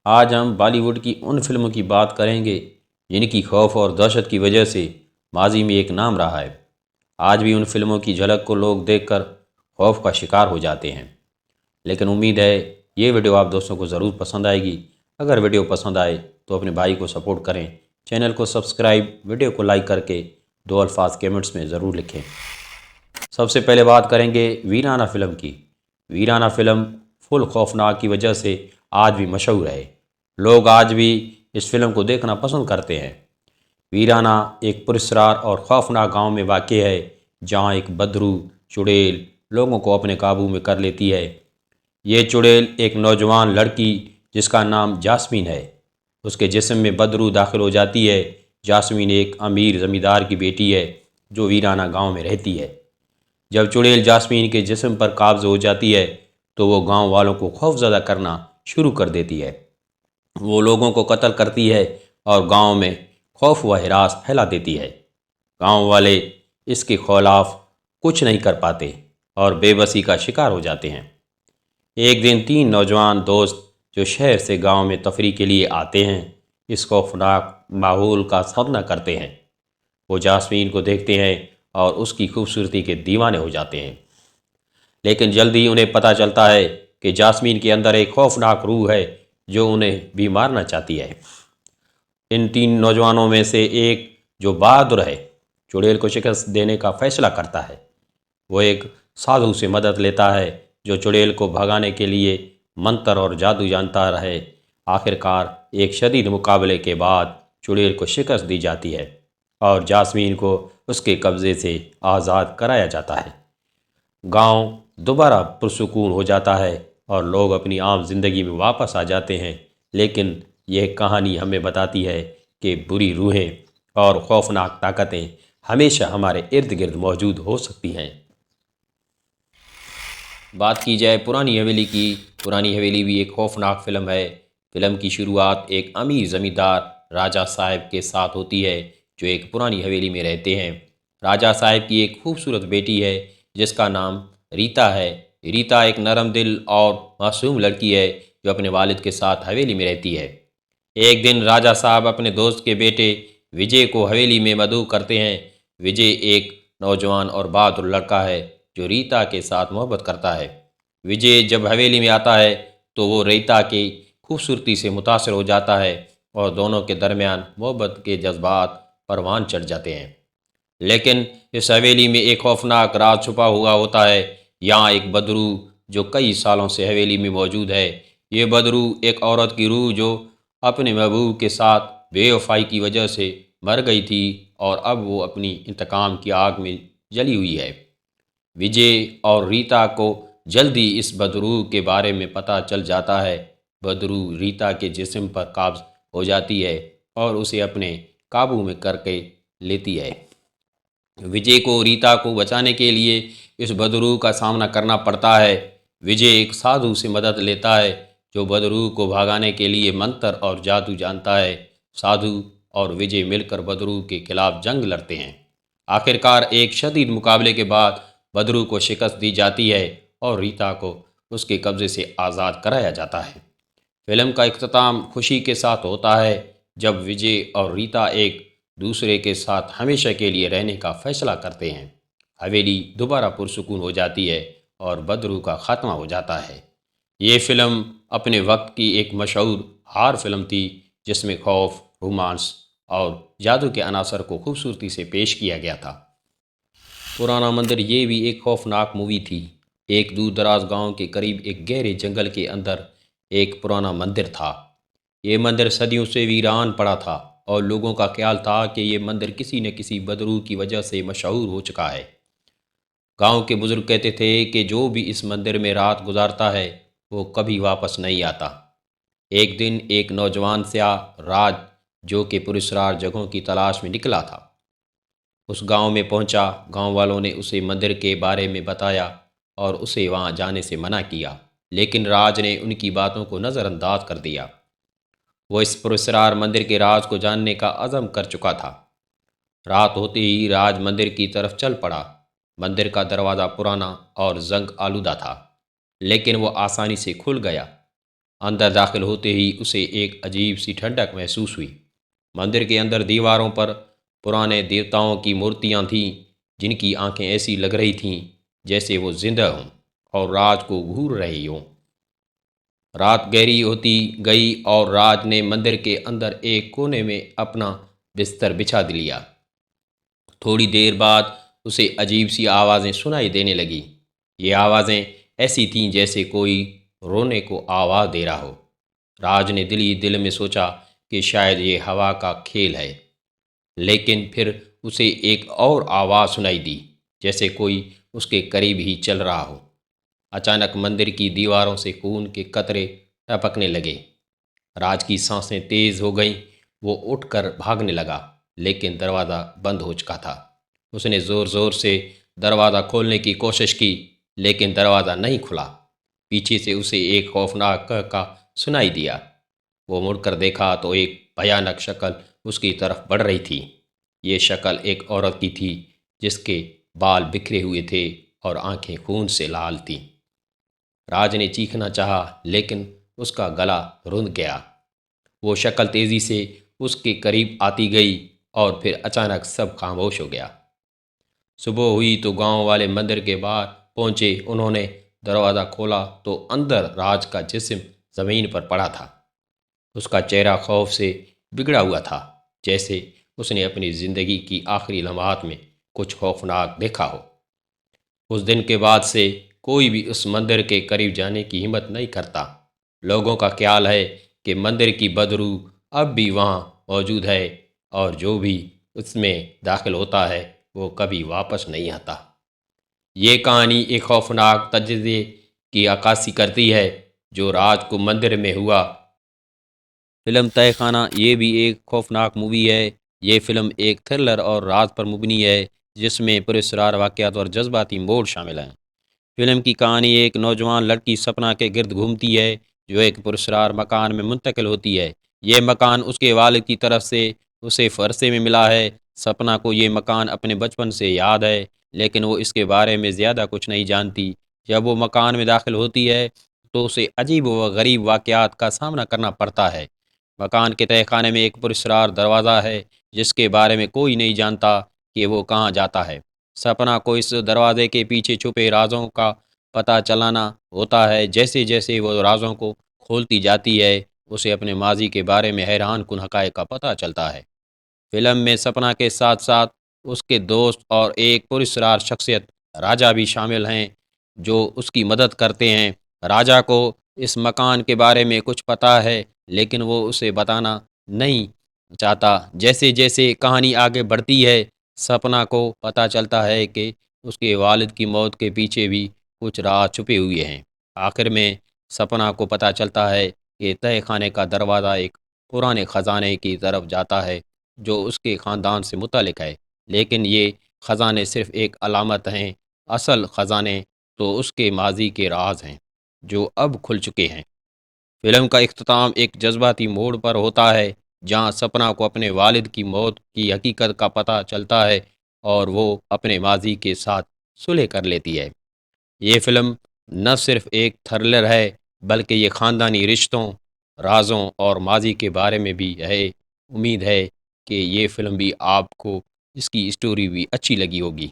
آج ہم بالی ووڈ کی ان فلموں کی بات کریں گے جن کی خوف اور دہشت کی وجہ سے ماضی میں ایک نام رہا ہے۔ آج بھی ان فلموں کی جھلک کو لوگ دیکھ کر خوف کا شکار ہو جاتے ہیں، لیکن امید ہے یہ ویڈیو آپ دوستوں کو ضرور پسند آئے گی۔ اگر ویڈیو پسند آئے تو اپنے بھائی کو سپورٹ کریں، چینل کو سبسکرائب، ویڈیو کو لائک کر کے دو الفاظ کیمنٹس میں ضرور لکھیں۔ سب سے پہلے بات کریں گے ویرانہ فلم کی۔ ویرانہ فلم فل خوفناک کی وجہ سے آج بھی مشہور ہے۔ لوگ آج بھی اس فلم کو دیکھنا پسند کرتے ہیں۔ ویرانہ ایک پراسرار اور خوفناک گاؤں میں واقع ہے، جہاں ایک بدرو چڑیل لوگوں کو اپنے قابو میں کر لیتی ہے۔ یہ چڑیل ایک نوجوان لڑکی جس کا نام جاسمین ہے، اس کے جسم میں بدرو داخل ہو جاتی ہے۔ جاسمین ایک امیر زمیندار کی بیٹی ہے جو ویرانہ گاؤں میں رہتی ہے۔ جب چڑیل جاسمین کے جسم پر قابض ہو جاتی ہے تو وہ گاؤں والوں کو خوفزدہ کرنا شروع کر دیتی ہے۔ وہ لوگوں کو قتل کرتی ہے اور گاؤں میں خوف و ہراس پھیلا دیتی ہے۔ گاؤں والے اس کے خلاف کچھ نہیں کر پاتے اور بے بسی کا شکار ہو جاتے ہیں۔ ایک دن تین نوجوان دوست جو شہر سے گاؤں میں تفریح کے لیے آتے ہیں، اس خوفناک ماحول کا سامنا کرتے ہیں۔ وہ جاسمین کو دیکھتے ہیں اور اس کی خوبصورتی کے دیوانے ہو جاتے ہیں، لیکن جلدی انہیں پتہ چلتا ہے کہ جاسمین کے اندر ایک خوفناک روح ہے جو انہیں بھی مارنا چاہتی ہے۔ ان تین نوجوانوں میں سے ایک جو بہادر ہے، چڑیل کو شکست دینے کا فیصلہ کرتا ہے۔ وہ ایک سادھو سے مدد لیتا ہے جو چڑیل کو بھگانے کے لیے منتر اور جادو جانتا رہے۔ آخر کار ایک شدید مقابلے کے بعد چڑیل کو شکست دی جاتی ہے اور جاسمین کو اس کے قبضے سے آزاد کرایا جاتا ہے۔ گاؤں دوبارہ پرسکون ہو جاتا ہے اور لوگ اپنی عام زندگی میں واپس آ جاتے ہیں، لیکن یہ کہانی ہمیں بتاتی ہے کہ بری روحیں اور خوفناک طاقتیں ہمیشہ ہمارے ارد گرد موجود ہو سکتی ہیں۔ بات کی جائے پرانی حویلی کی، پرانی حویلی بھی ایک خوفناک فلم ہے۔ فلم کی شروعات ایک امیر زمیندار راجہ صاحب کے ساتھ ہوتی ہے جو ایک پرانی حویلی میں رہتے ہیں۔ راجہ صاحب کی ایک خوبصورت بیٹی ہے جس کا نام ریتا ہے۔ ریتا ایک نرم دل اور معصوم لڑکی ہے جو اپنے والد کے ساتھ حویلی میں رہتی ہے۔ ایک دن راجہ صاحب اپنے دوست کے بیٹے وجے کو حویلی میں مدعو کرتے ہیں۔ وجے ایک نوجوان اور بہادر لڑکا ہے جو ریتا کے ساتھ محبت کرتا ہے۔ وجے جب حویلی میں آتا ہے تو وہ ریتا کی خوبصورتی سے متاثر ہو جاتا ہے اور دونوں کے درمیان محبت کے جذبات پروان چڑھ جاتے ہیں۔ لیکن اس حویلی میں ایک خوفناک راز چھپا ہوا ہوتا ہے۔ یہاں ایک بدرو جو کئی سالوں سے حویلی میں موجود ہے۔ یہ بدرو ایک عورت کی روح جو اپنے محبوب کے ساتھ بے وفائی کی وجہ سے مر گئی تھی اور اب وہ اپنی انتقام کی آگ میں جلی ہوئی ہے۔ وجے اور ریتا کو جلدی اس بدرو کے بارے میں پتہ چل جاتا ہے۔ بدرو ریتا کے جسم پر قابض ہو جاتی ہے اور اسے اپنے قابو میں کر کے لیتی ہے۔ وجے کو ریتا کو بچانے کے لیے اس بدرو کا سامنا کرنا پڑتا ہے۔ وجے ایک سادھو سے مدد لیتا ہے جو بدرو کو بھگانے کے لیے منتر اور جادو جانتا ہے۔ سادھو اور وجے مل کر بدرو کے خلاف جنگ لڑتے ہیں۔ آخر کار ایک شدید مقابلے کے بعد بدرو کو شکست دی جاتی ہے اور ریتا کو اس کے قبضے سے آزاد کرایا جاتا ہے۔ فلم کا اختتام خوشی کے ساتھ ہوتا ہے جب وجے اور ریتا ایک دوسرے کے ساتھ ہمیشہ کے لیے رہنے کا فیصلہ کرتے ہیں۔ حویلی دوبارہ پرسکون ہو جاتی ہے اور بدرو کا خاتمہ ہو جاتا ہے۔ یہ فلم اپنے وقت کی ایک مشہور ہار فلم تھی جس میں خوف، رومانس اور جادو کے عناصر کو خوبصورتی سے پیش کیا گیا تھا۔ پرانا مندر یہ بھی ایک خوفناک مووی تھی۔ ایک دور دراز گاؤں کے قریب ایک گہرے جنگل کے اندر ایک پرانا مندر تھا۔ یہ مندر صدیوں سے ویران پڑا تھا اور لوگوں کا خیال تھا کہ یہ مندر کسی نہ کسی بدرو کی وجہ سے مشہور ہو چکا ہے۔ گاؤں کے بزرگ کہتے تھے کہ جو بھی اس مندر میں رات گزارتا ہے وہ کبھی واپس نہیں آتا۔ ایک دن ایک نوجوان سیاح راج جو کہ پراسرار جگہوں کی تلاش میں نکلا تھا، اس گاؤں میں پہنچا۔ گاؤں والوں نے اسے مندر کے بارے میں بتایا اور اسے وہاں جانے سے منع کیا، لیکن راج نے ان کی باتوں کو نظر انداز کر دیا۔ وہ اس پراسرار مندر کے راز کو جاننے کا عزم کر چکا تھا۔ رات ہوتے ہی راج مندر کی طرف چل پڑا۔ مندر کا دروازہ پرانا اور زنگ آلودہ تھا، لیکن وہ آسانی سے کھل گیا۔ اندر داخل ہوتے ہی اسے ایک عجیب سی ٹھنڈک محسوس ہوئی۔ مندر کے اندر دیواروں پر پرانے دیوتاؤں کی مورتیاں تھیں، جن کی آنکھیں ایسی لگ رہی تھیں جیسے وہ زندہ ہوں اور راج کو گھور رہی ہوں۔ رات گہری ہوتی گئی اور راج نے مندر کے اندر ایک کونے میں اپنا بستر بچھا لیا۔ تھوڑی دیر بعد اسے عجیب سی آوازیں سنائی دینے لگیں۔ یہ آوازیں ایسی تھیں جیسے کوئی رونے کو آواز دے رہا ہو۔ راج نے دل میں سوچا کہ شاید یہ ہوا کا کھیل ہے، لیکن پھر اسے ایک اور آواز سنائی دی، جیسے کوئی اس کے قریب ہی چل رہا ہو۔ اچانک مندر کی دیواروں سے خون کے قطرے ٹپکنے لگے۔ راج کی سانسیں تیز ہو گئیں۔ وہ اٹھ کر بھاگنے لگا، لیکن دروازہ بند ہو چکا تھا۔ اس نے زور زور سے دروازہ کھولنے کی کوشش کی، لیکن دروازہ نہیں کھلا۔ پیچھے سے اسے ایک خوفناک کا سنائی دیا۔ وہ مڑ کر دیکھا تو ایک بھیانک شکل اس کی طرف بڑھ رہی تھی۔ یہ شکل ایک عورت کی تھی، جس کے بال بکھرے ہوئے تھے اور آنکھیں خون سے لال تھیں۔ راج نے چیخنا چاہا، لیکن اس کا گلا رند گیا۔ وہ شکل تیزی سے اس کے قریب آتی گئی اور پھر اچانک سب خاموش ہو گیا۔ صبح ہوئی تو گاؤں والے مندر کے باہر پہنچے۔ انہوں نے دروازہ کھولا تو اندر راج کا جسم زمین پر پڑا تھا۔ اس کا چہرہ خوف سے بگڑا ہوا تھا، جیسے اس نے اپنی زندگی کی آخری لمحات میں کچھ خوفناک دیکھا ہو۔ اس دن کے بعد سے کوئی بھی اس مندر کے قریب جانے کی ہمت نہیں کرتا۔ لوگوں کا خیال ہے کہ مندر کی بدبو اب بھی وہاں موجود ہے، اور جو بھی اس میں داخل ہوتا ہے وہ کبھی واپس نہیں آتا۔ یہ کہانی ایک خوفناک تجربے کی عکاسی کرتی ہے جو راج کو مندر میں ہوا۔ فلم تہہ خانہ یہ بھی ایک خوفناک مووی ہے۔ یہ فلم ایک تھرلر اور راز پر مبنی ہے، جس میں پراسرار واقعات اور جذباتی موڑ شامل ہیں۔ فلم کی کہانی ایک نوجوان لڑکی سپنا کے گرد گھومتی ہے، جو ایک پراسرار مکان میں منتقل ہوتی ہے۔ یہ مکان اس کے والد کی طرف سے اسے ورثے میں ملا ہے۔ سپنا کو یہ مکان اپنے بچپن سے یاد ہے، لیکن وہ اس کے بارے میں زیادہ کچھ نہیں جانتی۔ جب وہ مکان میں داخل ہوتی ہے تو اسے عجیب و غریب واقعات کا سامنا کرنا پڑتا ہے۔ مکان کے تہہ خانے میں ایک پراسرار دروازہ ہے، جس کے بارے میں کوئی نہیں جانتا کہ وہ کہاں جاتا ہے۔ سپنا کو اس دروازے کے پیچھے چھپے رازوں کا پتہ چلانا ہوتا ہے۔ جیسے جیسے وہ رازوں کو کھولتی جاتی ہے، اسے اپنے ماضی کے بارے میں حیران کن حقائق کا پتہ چلتا ہے۔ فلم میں سپنا کے ساتھ ساتھ اس کے دوست اور ایک پراسرار شخصیت راجا بھی شامل ہیں، جو اس کی مدد کرتے ہیں۔ راجا کو اس مکان کے بارے میں کچھ پتہ ہے، لیکن وہ اسے بتانا نہیں چاہتا۔ جیسے جیسے کہانی آگے بڑھتی ہے، سپنا کو پتہ چلتا ہے کہ اس کے والد کی موت کے پیچھے بھی کچھ راز چھپے ہوئے ہیں۔ آخر میں سپنا کو پتہ چلتا ہے کہ تہہ خانے کا دروازہ ایک پرانے خزانے کی طرف جاتا ہے، جو اس کے خاندان سے متعلق ہے، لیکن یہ خزانے صرف ایک علامت ہیں۔ اصل خزانے تو اس کے ماضی کے راز ہیں، جو اب کھل چکے ہیں۔ فلم کا اختتام ایک جذباتی موڑ پر ہوتا ہے، جہاں سپنا کو اپنے والد کی موت کی حقیقت کا پتہ چلتا ہے اور وہ اپنے ماضی کے ساتھ صلح کر لیتی ہے۔ یہ فلم نہ صرف ایک تھرلر ہے، بلکہ یہ خاندانی رشتوں، رازوں اور ماضی کے بارے میں بھی ہے۔ امید ہے کہ یہ فلم بھی آپ کو اس کی اسٹوری بھی اچھی لگی ہوگی۔